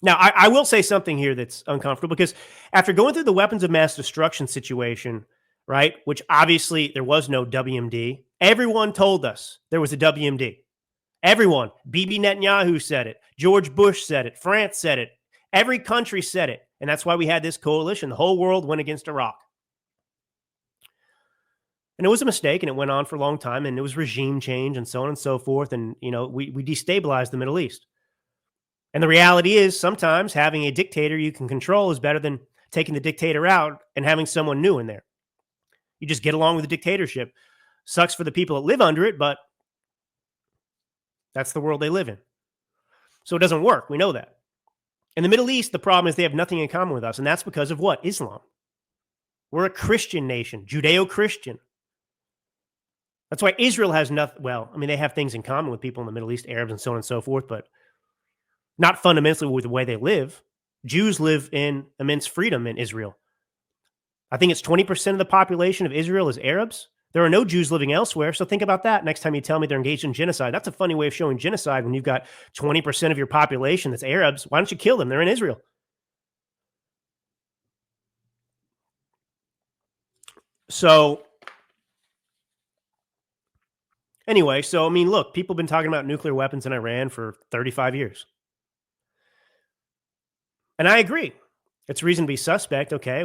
Now, I will say something here that's uncomfortable, because after going through the weapons of mass destruction situation right? Which obviously there was no WMD. Everyone told us there was a WMD. Everyone. Bibi Netanyahu said it. George Bush said it. France said it. Every country said it. And that's why we had this coalition. The whole world went against Iraq. And it was a mistake, and it went on for a long time, and it was regime change and so on and so forth. And, we destabilized the Middle East. And the reality is sometimes having a dictator you can control is better than taking the dictator out and having someone new in there. You just get along with the dictatorship. Sucks for the people that live under it, but that's the world they live in. So it doesn't work. We know that. In the Middle East, the problem is they have nothing in common with us, and that's because of what? Islam. We're a Christian nation, Judeo-Christian. That's why Israel has nothing. Well, I mean, they have things in common with people in the Middle East, Arabs and so on and so forth, but not fundamentally with the way they live. Jews live in immense freedom in Israel. I think it's 20% of the population of Israel is Arabs. There are no Jews living elsewhere. So think about that next time you tell me they're engaged in genocide. That's a funny way of showing genocide when you've got 20% of your population that's Arabs. Why don't you kill them? They're in Israel. So anyway, I mean, look, people have been talking about nuclear weapons in Iran for 35 years. And I agree. It's reason to be suspect. Okay,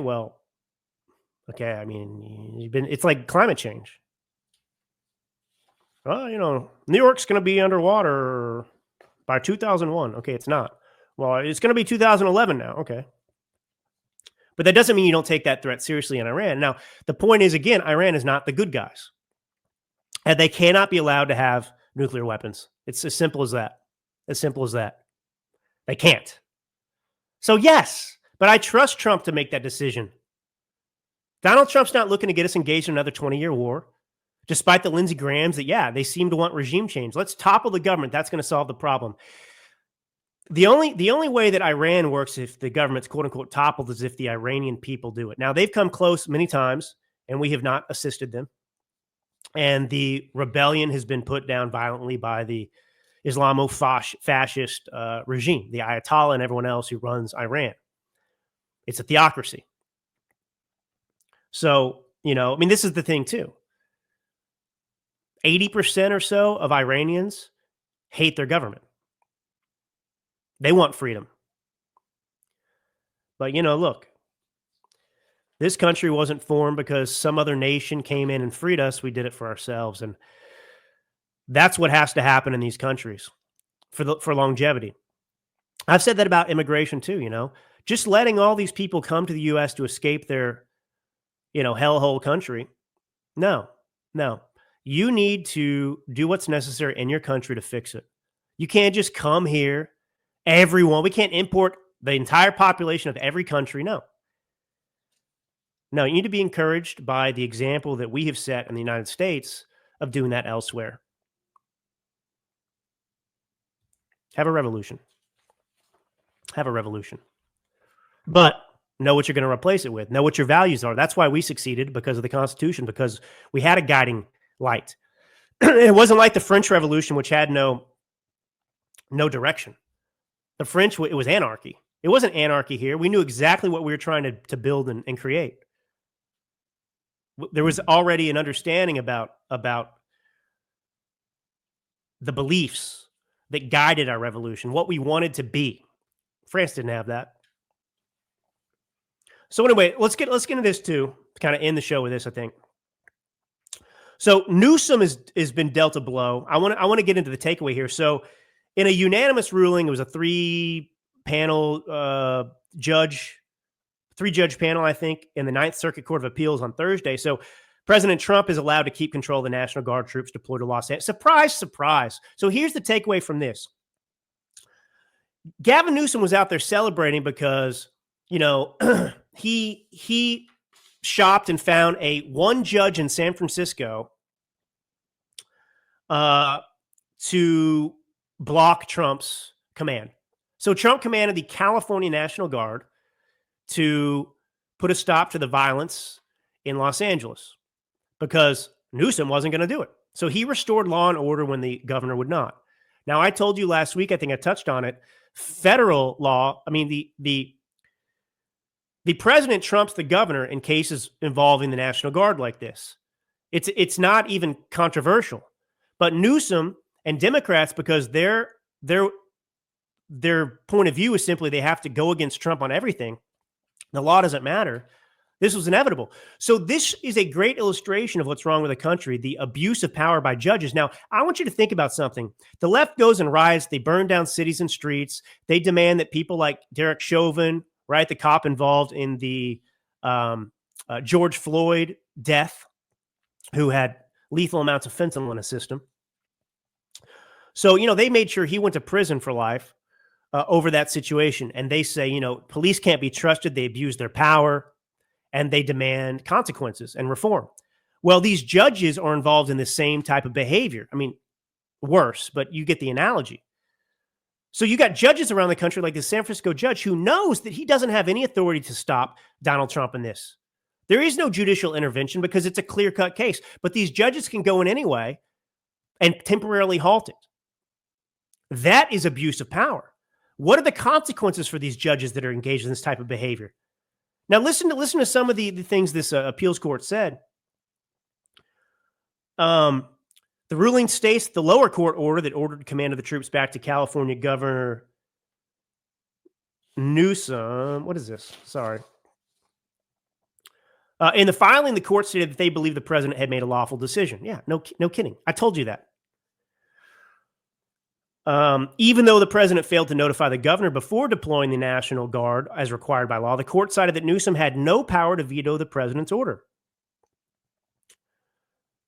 I mean, it's like climate change. Well, New York's going to be underwater by 2001. Okay, it's not. Well, it's going to be 2011 now. Okay. But that doesn't mean you don't take that threat seriously in Iran. Now, the point is, again, Iran is not the good guys. And they cannot be allowed to have nuclear weapons. It's as simple as that. As simple as that. They can't. So, yes, but I trust Trump to make that decision. Donald Trump's not looking to get us engaged in another 20-year war, despite the Lindsey Grahams that, they seem to want regime change. Let's topple the government. That's going to solve the problem. The only way that Iran works if the government's quote-unquote toppled is if the Iranian people do it. Now, they've come close many times, and we have not assisted them. And the rebellion has been put down violently by the Islamo-fascist regime, the Ayatollah and everyone else who runs Iran. It's a theocracy. So, I mean, this is the thing too. 80% or so of Iranians hate their government. They want freedom. But, look, this country wasn't formed because some other nation came in and freed us. We did it for ourselves. And that's what has to happen in these countries for longevity. I've said that about immigration too, just letting all these people come to the U.S. to escape their, hellhole country. No. You need to do what's necessary in your country to fix it. You can't just come here, everyone. We can't import the entire population of every country. No, you need to be encouraged by the example that we have set in the United States of doing that elsewhere. Have a revolution. But know what you're going to replace it with. Know what your values are. That's why we succeeded, because of the Constitution, because we had a guiding light. It wasn't like the French Revolution, which had no direction. The French, it was anarchy. It wasn't anarchy here. We knew exactly what we were trying to build and create. There was already an understanding about the beliefs that guided our revolution, what we wanted to be. France didn't have that. So anyway, let's get into this too, to kind of end the show with this, I think. So Newsom has been dealt a blow. I want to get into the takeaway here. So in a unanimous ruling, it was a three-judge panel, I think, in the Ninth Circuit Court of Appeals on Thursday. So President Trump is allowed to keep control of the National Guard troops deployed to Los Angeles. Surprise, surprise. So here's the takeaway from this. Gavin Newsom was out there celebrating because, he shopped and found one judge in San Francisco to block Trump's command. So Trump commanded the California National Guard to put a stop to the violence in Los Angeles because Newsom wasn't going to do it. So he restored law and order when the governor would not. Now, I told you last week, I think I touched on it, federal law, I mean, the The president trumps the governor in cases involving the National Guard like this. It's not even controversial. But Newsom and Democrats, because their point of view is simply they have to go against Trump on everything. The law doesn't matter. This was inevitable. So this is a great illustration of what's wrong with the country, the abuse of power by judges. Now, I want you to think about something. The left goes and riots. They burn down cities and streets. They demand that people like Derek Chauvin, right, the cop involved in the George Floyd death, who had lethal amounts of fentanyl in his system. So, they made sure he went to prison for life over that situation. And they say, police can't be trusted. They abuse their power. And they demand consequences and reform. Well, these judges are involved in the same type of behavior. I mean, worse, but you get the analogy. So you got judges around the country like the San Francisco judge who knows that he doesn't have any authority to stop Donald Trump in this. There is no judicial intervention because it's a clear-cut case. But these judges can go in anyway and temporarily halt it. That is abuse of power. What are the consequences for these judges that are engaged in this type of behavior? Now, listen to some of the things this appeals court said. The ruling states the lower court order that ordered command of the troops back to California Governor Newsom. What is this? Sorry. In the filing, the court stated that they believe the president had made a lawful decision. Yeah, no kidding. I told you that. Even though the president failed to notify the governor before deploying the National Guard as required by law, the court cited that Newsom had no power to veto the president's order.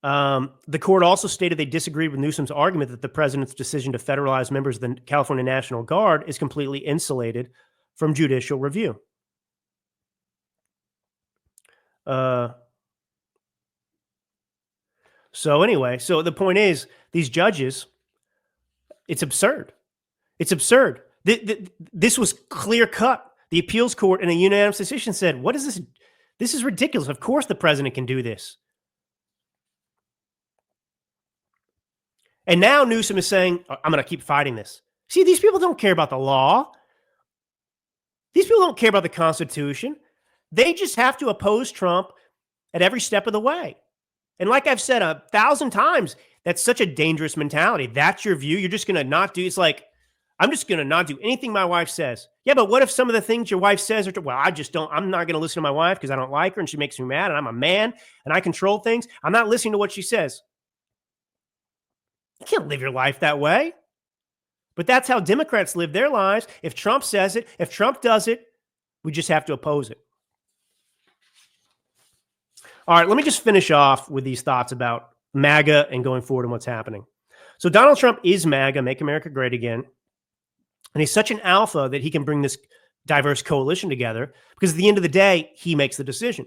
The court also stated they disagreed with Newsom's argument that the president's decision to federalize members of the California National Guard is completely insulated from judicial review. So anyway, so the point is, these judges, it's absurd. It's absurd. This was clear cut. The appeals court in a unanimous decision said, what is this? This is ridiculous. Of course the president can do this. And now Newsom is saying, I'm going to keep fighting this. See, these people don't care about the law. These people don't care about the Constitution. They just have to oppose Trump at every step of the way. And like I've said 1,000 times, that's such a dangerous mentality. That's your view. You're just going to not do. It's like, I'm just going to not do anything my wife says. Yeah, but what if some of the things your wife says are, well, I'm not going to listen to my wife because I don't like her and she makes me mad and I'm a man and I control things. I'm not listening to what she says. You can't live your life that way. But that's how Democrats live their lives. If Trump says it, if Trump does it, we just have to oppose it. All right, let me just finish off with these thoughts about MAGA and going forward and what's happening. So Donald Trump is MAGA, Make America Great Again. And he's such an alpha that he can bring this diverse coalition together because at the end of the day, he makes the decision.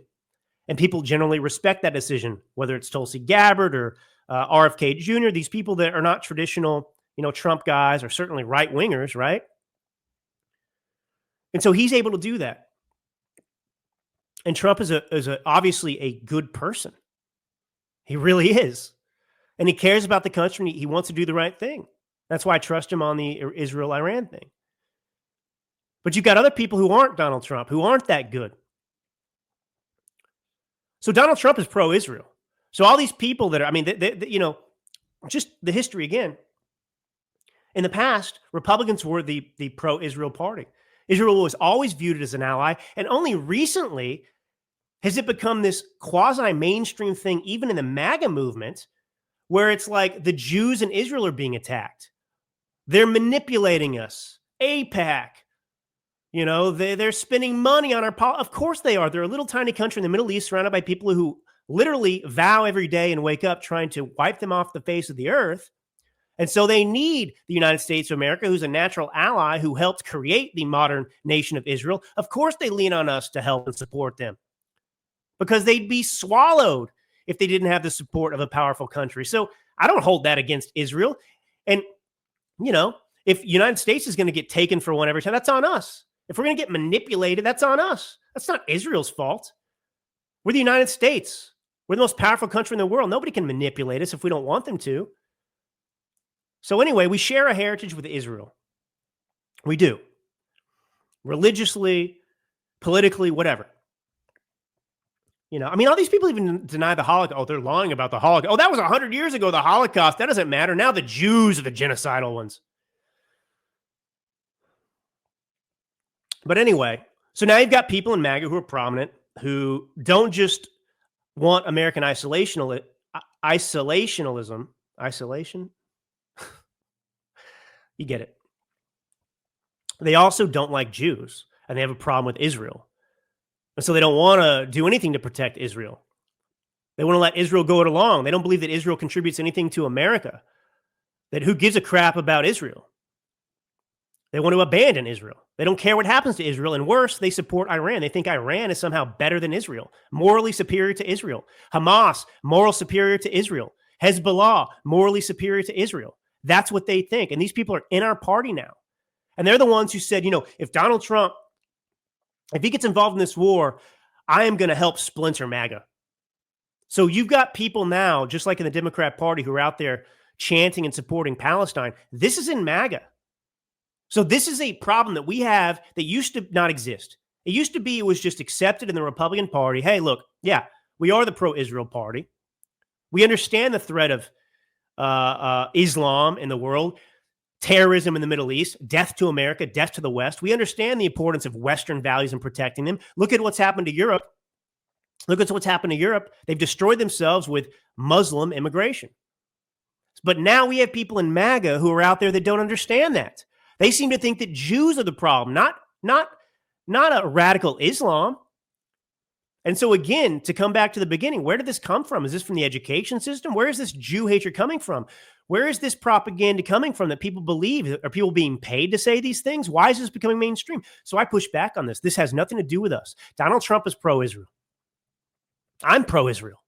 And people generally respect that decision, whether it's Tulsi Gabbard or RFK Jr., these people that are not traditional, Trump guys or certainly right-wingers, right? And so he's able to do that. And Trump is obviously a good person. He really is. And he cares about the country. And he wants to do the right thing. That's why I trust him on the Israel-Iran thing. But you've got other people who aren't Donald Trump, who aren't that good. So Donald Trump is pro-Israel. So all these people that are, just the history again. In the past, Republicans were the pro-Israel party. Israel was always viewed as an ally. And only recently has it become this quasi-mainstream thing, even in the MAGA movement, where it's like the Jews in Israel are being attacked. They're manipulating us. AIPAC. They're spending money on our Of course they are. They're a little tiny country in the Middle East surrounded by people who literally vow every day and wake up trying to wipe them off the face of the earth. And so they need the United States of America, who's a natural ally who helped create the modern nation of Israel. Of course they lean on us to help and support them because they'd be swallowed if they didn't have the support of a powerful country. So I don't hold that against Israel. And, if United States is going to get taken for one every time, that's on us. If we're going to get manipulated, that's on us. That's not Israel's fault. We're the United States. We're the most powerful country in the world. Nobody can manipulate us if we don't want them to. So anyway, we share a heritage with Israel. We do. Religiously, politically, whatever. You know, I mean, all these people even deny the Holocaust. Oh, they're lying about the Holocaust. Oh, that was 100 years ago, the Holocaust. That doesn't matter. Now the Jews are the genocidal ones. But anyway, so now you've got people in MAGA who are prominent, who don't just want American isolationism. Isolation? You get it. They also don't like Jews, and they have a problem with Israel. And so they don't want to do anything to protect Israel. They want to let Israel go it along. They don't believe that Israel contributes anything to America. That who gives a crap about Israel? They want to abandon Israel. They don't care what happens to Israel. And worse, they support Iran. They think Iran is somehow better than Israel, morally superior to Israel. Hamas, moral superior to Israel. Hezbollah, morally superior to Israel. That's what they think. And these people are in our party now. And they're the ones who said, you know, if Donald Trump, if he gets involved in this war, I am going to help splinter MAGA. So you've got people now, just like in the Democrat Party, who are out there chanting and supporting Palestine. This is in MAGA. So this is a problem that we have that used to not exist. It used to be it was just accepted in the Republican Party. Hey, look, yeah, we are the pro-Israel party. We understand the threat of Islam in the world, terrorism in the Middle East, death to America, death to the West. We understand the importance of Western values and protecting them. Look at what's happened to Europe. Look at what's happened to Europe. They've destroyed themselves with Muslim immigration. But now we have people in MAGA who are out there that don't understand that. They seem to think that Jews are the problem, not a radical Islam. And so again, to come back to the beginning, where did this come from? Is this from the education system? Where is this Jew hatred coming from? Where is this propaganda coming from that people believe? Are people being paid to say these things? Why is this becoming mainstream? So I push back on this. This has nothing to do with us. Donald Trump is pro-Israel. I'm pro-Israel.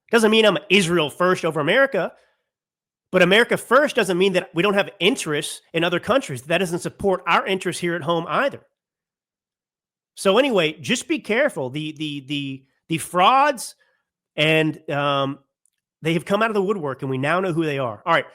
Doesn't mean I'm Israel first over America. But America first doesn't mean that we don't have interests in other countries. That doesn't support our interests here at home either. So anyway, just be careful. The frauds, and they have come out of the woodwork, and we now know who they are. All right,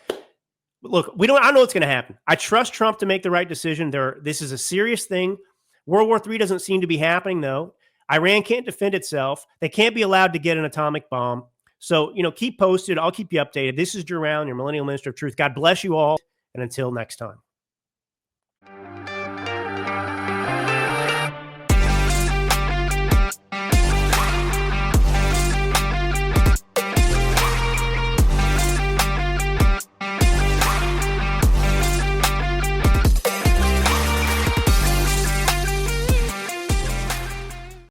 look, I don't know what's going to happen. I trust Trump to make the right decision. This is a serious thing. World War III doesn't seem to be happening, though. Iran can't defend itself. They can't be allowed to get an atomic bomb. So, keep posted. I'll keep you updated. This is Drew Allen, your Millennial Minister of Truth. God bless you all. And until next time.